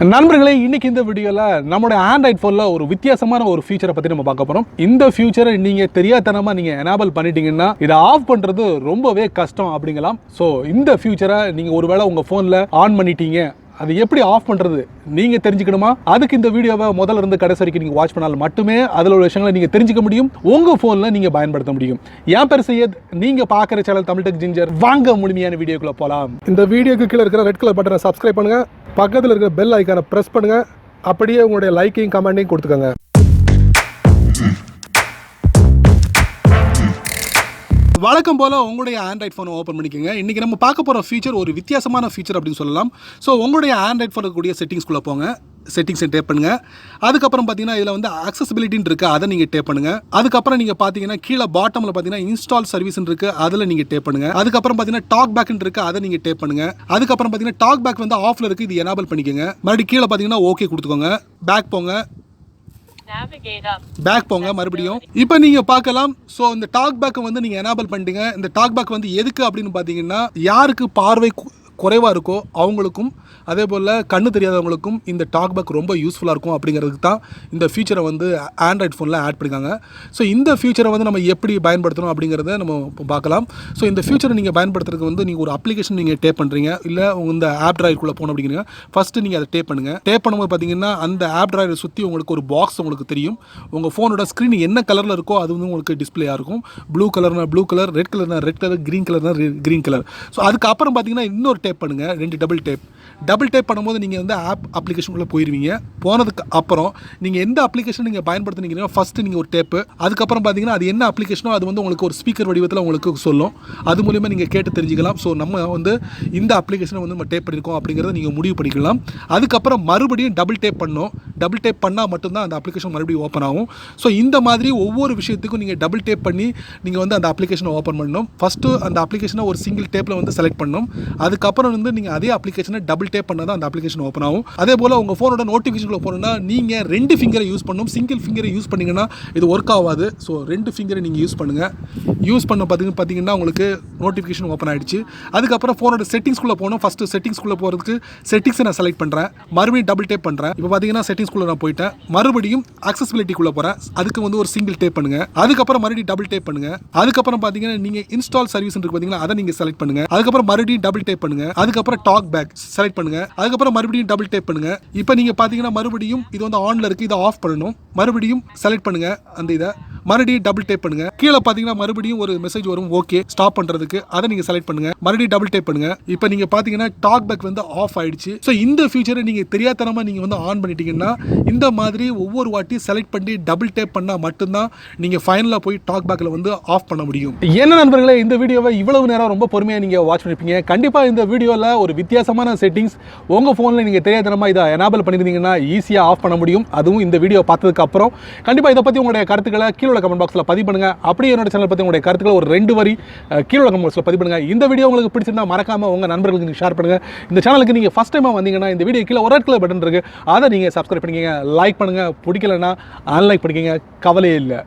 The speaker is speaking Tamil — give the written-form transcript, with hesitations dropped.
நண்பர்களே, இன்னைக்கு இந்த வீடியோல நம்மளோட ஆண்ட்ராய்ட் ஃபோன்ல ஒரு வித்தியாசமான ஒரு ஃபீச்சரை பத்தி நம்ம பார்க்க போறோம். இந்த ஃபீச்சரை நீங்க தெரியாதனமா நீங்க எனேபிள் பண்ணிட்டீங்கன்னா இதை ஆஃப் பண்றது ரொம்பவே கஷ்டம் அப்படிங்கலாம். ஸோ இந்த ஃபீச்சரை நீங்க ஒருவேளை உங்க ஃபோன்ல ஆன் பண்ணிட்டீங்க, அது எப்படி ஆஃப் பண்றது நீங்க தெரிஞ்சுக்கணுமா? அதுக்கு இந்த வீடியோவை முதல்ல இருந்து கடைசி வரைக்கும் நீங்க வாட்ச் பண்ணால் மட்டுமே அதில் உள்ள விஷயங்களை நீங்க தெரிஞ்சுக்க முடியும், உங்க ஃபோன்ல நீங்க பயன்படுத்த முடியும். என் பேர் சையத், நீங்க பார்க்குற சேனல் தமிழ் டெக் ஜிஞ்சர். வாங்க முழுமையான வீடியோக்குள்ள போலாம். இந்த வீடியோக்கு கீழே இருக்கிற ரெட் கலர் பட்டனை சப்ஸ்கிரைப் பண்ணுங்க, பக்கத்தில் இருக்கிற பெல் ஐக்கானை பிரஸ் பண்ணுங்க, அப்படியே உங்களுடைய லைக்கையும் கமெண்ட்டையும் கொடுத்துக்கோங்க. வழக்கம் போல் உங்களுடைய ஆண்ட்ராய்ட் ஃபோனை ஓப்பன் பண்ணிக்கோங்க. இன்றைக்கி நம்ம பார்க்க போகிற ஃபீச்சர் ஒரு வித்தியாசமான ஃபீச்சர் அப்படின்னு சொல்லலாம். ஸோ உங்களுடைய ஆண்ட்ராய்ட் ஃபோனுக்கு கூடிய செட்டிங்ஸ்குள்ளே போங்க, செட்டிங்ஸை டேப் பண்ணுங்கள். அதுக்கப்புறம் பார்த்தீங்கன்னா இதில் வந்து அக்சசிபிலிட்டின்னு இருக்குது, அதை நீங்கள் டேப் பண்ணுங்கள். அதுக்கப்புறம் நீங்கள் பார்த்தீங்கன்னா கீழே பாட்டமில் பார்த்தீங்கன்னா இன்ஸ்டால் சர்வீஸ்ன்னு இருக்குது, அதில் நீங்கள் டேப் பண்ணுங்கள். அதுக்கப்புறம் பார்த்தீங்கன்னா டாக் பேக்னு இருக்குது, அதை நீங்கள் டேப் பண்ணுங்கள். அதுக்கப்புறம் பார்த்தீங்கன்னா டாக் பேக் வந்து ஆஃபில் இருக்குது, இது எனேபிள் பண்ணிக்கோங்க. மறுபடியும் கீழே பார்த்தீங்கன்னா ஓகே கொடுத்துக்கோங்க. பேக் போங்க, பேக் போங்க மறுபடியும். இப்போ நீங்க பார்க்கலாம். ஸோ இந்த டாக் பேக்கை வந்து நீங்க எனேபிள் பண்ணிட்டீங்க. இந்த டாக் பேக் வந்து எதுக்கு அப்படின்னு பார்த்தீங்கன்னா, யாருக்கு பார்வை குறைவாக இருக்கோ அவங்களுக்கும் அதே போல் கண்ணு தெரியாதவங்களுக்கும் இந்த டாக் பேக் ரொம்ப யூஸ்ஃபுல்லாக இருக்கும் அப்படிங்கிறதுக்கு தான் இந்த ஃபீச்சரை வந்து ஆண்ட்ராய்ட் ஃபோனில் ஆட் பண்ணியிருக்காங்க. ஸோ இந்த ஃபீச்சரை வந்து நம்ம எப்படி பயன்படுத்தணும் அப்படிங்கிறத நம்ம பார்க்கலாம். ஸோ இந்த ஃபீச்சரை நீங்கள் பயன்படுத்துறதுக்கு வந்து நீங்கள் ஒரு அப்ளிகேஷன் நீங்கள் டேப் பண்ணுறீங்க, இல்லை இந்த ஆப் டிராயருக்குள்ளே போகணும் அப்படிங்கிறீங்க. ஃபஸ்ட்டு நீங்கள் அதை டேப் பண்ணுங்கள். டேப் பண்ணும்போது பார்த்தீங்கன்னா அந்த ஆப் டிராயரை சுற்றி உங்களுக்கு ஒரு பாக்ஸ் உங்களுக்கு தெரியும். உங்கள் ஃபோனோட ஸ்க்ரீன் என்ன கலரில் இருக்கோ அது வந்து உங்களுக்கு டிஸ்பிளேயாக இருக்கும். ப்ளூ கலர்னா ப்ளூ கலர், ரெட் கலர்னா ரெட் கலர், க்ரீன் கலர்னா க்ரீன் கலர். ஸோ அதுக்கப்புறம் பார்த்தீங்கன்னா இன்னொரு டேப் பண்ணுங்கள், 2 டபுள் டேப் பண்ணும்போது நீங்கள் வந்து ஆப் அப்ளிகேஷனுக்குள்ளே போயிடுவீங்க. போனதுக்கு அப்புறம் நீங்கள் எந்த அப்ளிகேஷன் நீங்கள் பயன்படுத்துனீங்கன்னா ஃபஸ்ட்டு நீங்கள் ஒரு டேப்பு, அதுக்கப்புறம் பார்த்தீங்கன்னா அது என்ன அப்ளிகேஷனோ அது வந்து உங்களுக்கு ஒரு ஸ்பீக்கர் வடிவத்தில் உங்களுக்கு சொல்லும். அது மூலிமா நீங்கள் கேட்டு தெரிஞ்சுக்கலாம். ஸோ நம்ம வந்து இந்த அப்ளிகேஷனை வந்து நம்ம டேப் பண்ணியிருக்கோம் அப்படிங்கிறத நீங்கள் முடிவு பண்ணிக்கலாம். அதுக்கப்புறம் மறுபடியும் டபுள் டேப் பண்ணணும். டபுள் டேப் பண்ணால் மட்டும்தான் அந்த அப்ளிகேஷன் மறுபடியும் ஓப்பன் ஆகும். ஸோ இந்த மாதிரி ஒவ்வொரு விஷயத்துக்கும் நீங்கள் டபுள் டேப் பண்ணி நீங்கள் வந்து அந்த அப்ளிகேஷனை ஓப்பன் பண்ணணும். ஃபஸ்ட்டு அந்த அப்ளிகேஷனை ஒரு சிங்கிள் டேப்பில் வந்து செலக்ட் பண்ணணும். அதுக்கப்புறம் வந்து நீங்கள் அதே அப்ளிகேஷனை டபுள் டேப் பண்ணால் தான் அந்த அப்ளிகேஷன் ஓப்பன் ஆகும். அதே போல் உங்கள் ஃபோனோட நோட்டிஃபிகேஷனில் போகணுன்னா நீங்கள் 2 ஃபிங்கரை யூஸ் பண்ணணும். சிங்கிள் ஃபிங்கரை யூஸ் பண்ணிங்கன்னா இது ஒர்க் ஆகாது. ஸோ 2 ஃபிங்கரை நீங்கள் யூஸ் பண்ணுங்கள். யூஸ் பண்ண பார்த்தீங்கன்னா உங்களுக்கு நோட்டிஃபிகேஷன் ஓப்பன் ஆகிடுச்சு. அதுக்கப்புறம் ஃபோனோட செட்டிங்ஸ்குள்ளே போகணும். ஃபஸ்ட்டு செட்டிங்ஸ்குள்ளே போகிறதுக்கு செட்டிங்ஸை நான் செலக்ட் பண்ணுறேன், மறுபடியும் டபுள் டேப் பண்ணுறேன். இப்போ பார்த்தீங்கன்னா செட்டிங்ஸ்குள்ளே நான் போயிட்டேன். மறுபடியும் அக்சசிபிலிட்டிக்குள்ளே போகிறேன். அதுக்கு வந்து ஒரு சிங்கிள் டேப் பண்ணுங்கள். அதுக்கப்புறம் மறுபடியும் டபுள் டேப் பண்ணுங்கள். அதுக்கப்புறம் பார்த்தீங்கன்னா நீங்கள் இன்ஸ்டால் சர்வீஸ் இருக்கு பார்த்தீங்கன்னா அதை நீங்கள் செலக்ட் பண்ணுங்கள். அதுக்கப்புறம் மறுபடியும் டபுள் டேப் பண்ணுங்கள். அதுக்கப்புறம் டாக் பேக் செலக்ட் பண்ணுங்கள். அதுக்கப்புறம் மறுபடியும் டபுள் டேப் பண்ணுங்க. இப்போ நீங்க பாத்தீங்கன்னா மறுபடியும் இது வந்து ஆன்ல இருக்கு, இதை ஆஃப் பண்ணணும். மறுபடியும் செலக்ட் பண்ணுங்க அந்த இதை, மறுபடியும் டபுள் டேப் பண்ணுங்க. கீழே பாத்தீங்கன்னா மறுபடியும் ஒரு மெசேஜ் வரும், ஓகே ஸ்டாப் பண்றதுக்கு. அதை நீங்க செலக்ட் பண்ணுங்க, மறுபடியும் டபுள் டேப் பண்ணுங்க. இப்போ நீங்க பாத்தீங்கன்னா டாக் பேக் வந்து ஆஃப் ஆயிடுச்சு. ஸோ இந்த ஃபீச்சரை நீங்க தெரியாதனமா நீங்க வந்து ஆன் பண்ணிட்டீங்கன்னா இந்த மாதிரி ஒவ்வொரு வாட்டி செலக்ட் பண்ணி டபுள் டேப் பண்ணா மட்டும்தான் நீங்க ஃபைனலா போய் டாக் பேக்ல வந்து ஆஃப் பண்ண முடியும். என்ன நண்பர்களே, இந்த வீடியோவை இவ்வளவு நேரம் ரொம்ப பொறுமையா நீங்க வாட்ச் பண்ணிருப்பீங்க. கண்டிப்பா இந்த வீடியோல ஒரு வித்தியாசமான செட்டிங்ஸ் உங்க ஃபோனில் நீங்கள் தெரியாதனமா இதை எனேபிள் பண்ணியிருந்தீங்கன்னா ஈஸியாக ஆஃப் பண்ண முடியும். அதுவும் இந்த வீடியோ பார்த்ததுக்கு அப்புறம். கண்டிப்பாக இதை பற்றி உங்களுடைய கருத்துக்களை கீழே கமெண்ட் பாக்ஸில் பதிவு பண்ணுங்கள். அப்படியே என்னோட சேனல் பற்றி உங்களுடைய கருத்துக்களை ஒரு 2 வரி கீழே கமெண்ட் பாக்ஸில் பதிவு பண்ணுங்கள். இந்த வீடியோ உங்களுக்கு பிடிச்சிருந்தா மறக்காமல் உங்கள் நண்பர்களுக்கு நீங்கள் ஷேர் பண்ணுங்கள். இந்த சேனலுக்கு நீங்கள் ஃபஸ்ட் டைமாக வந்தீங்கன்னா இந்த வீடியோ கீழே ஒரு ரெட் கலர் பட்டன் இருக்குது, அதை நீங்கள் சப்ஸ்கிரைப் பண்ணிக்கங்க. லைக் பண்ணுங்கள், பிடிக்கலன்னா அன்லைக் பண்ணிக்கங்க, கவலையே இல்லை.